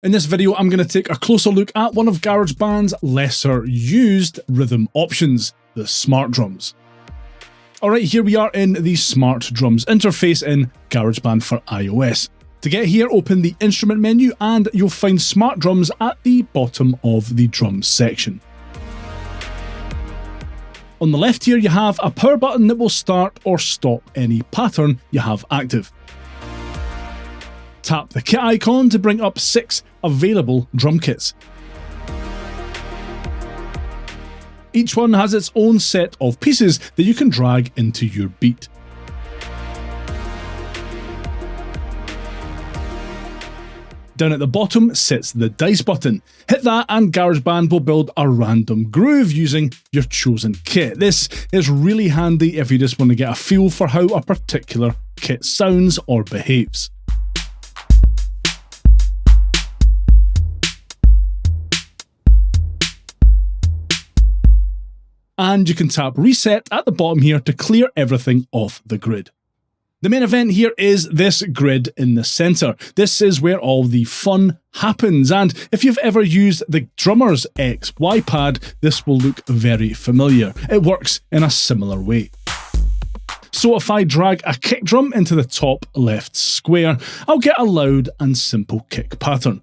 In this video, I'm going to take a closer look at one of GarageBand's lesser used rhythm options, the smart drums. Alright, here we are in the smart drums interface in GarageBand for iOS. To get here, open the instrument menu and you'll find smart drums at the bottom of the drums section. On the left here, you have a power button that will start or stop any pattern you have active. Tap the kit icon to bring up 6 available drum kits. Each one has its own set of pieces that you can drag into your beat. Down at the bottom sits the dice button. Hit that and GarageBand will build a random groove using your chosen kit. This is really handy if you just want to get a feel for how a particular kit sounds or behaves. And you can tap reset at the bottom here to clear everything off the grid. The main event here is this grid in the center. This is where all the fun happens, and if you've ever used the drummer's XY pad, this will look very familiar. It works in a similar way. So if I drag a kick drum into the top left square, I'll get a loud and simple kick pattern.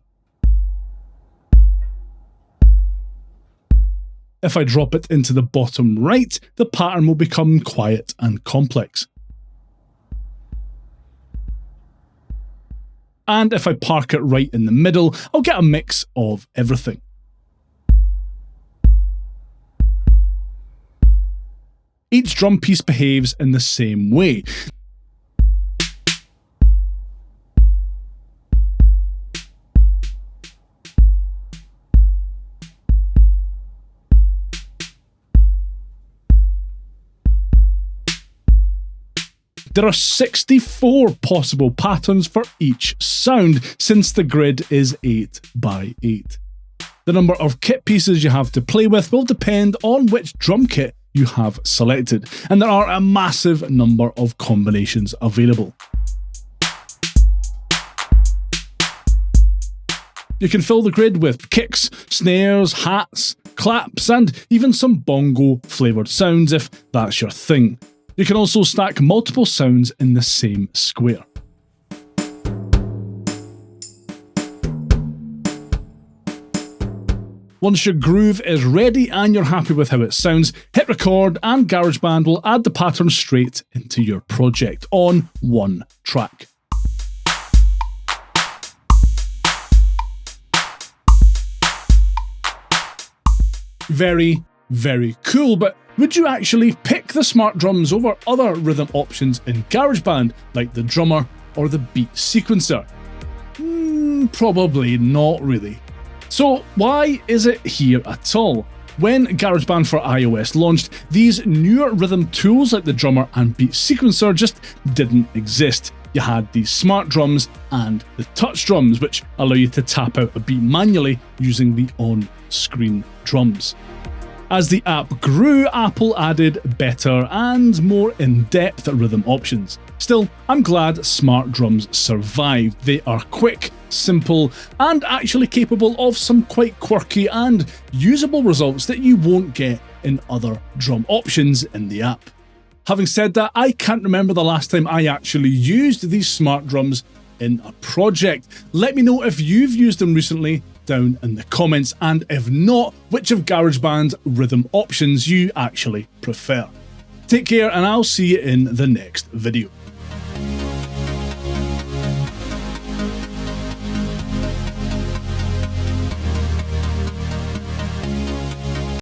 If I drop it into the bottom right, the pattern will become quiet and complex. And if I park it right in the middle, I'll get a mix of everything. Each drum piece behaves in the same way. There are 64 possible patterns for each sound, since the grid is 8 by 8. The number of kit pieces you have to play with will depend on which drum kit you have selected, and there are a massive number of combinations available. You can fill the grid with kicks, snares, hats, claps, and even some bongo flavoured sounds if that's your thing. You can also stack multiple sounds in the same square. Once your groove is ready and you're happy with how it sounds, hit record and GarageBand will add the pattern straight into your project on one track. Very, very cool, but would you actually pick the smart drums over other rhythm options in GarageBand, like the drummer or the beat sequencer? Probably not really. So why is it here at all? When GarageBand for iOS launched, these newer rhythm tools like the drummer and beat sequencer just didn't exist. You had these smart drums and the touch drums, which allow you to tap out a beat manually using the on-screen drums. As the app grew, Apple added better and more in-depth rhythm options. Still, I'm glad smart drums survived. They are quick, simple, and actually capable of some quite quirky and usable results that you won't get in other drum options in the app. Having said that, I can't remember the last time I actually used these smart drums in a project. Let me know if you've used them recently down in the comments, and if not, which of GarageBand's rhythm options you actually prefer. Take care, and I'll see you in the next video.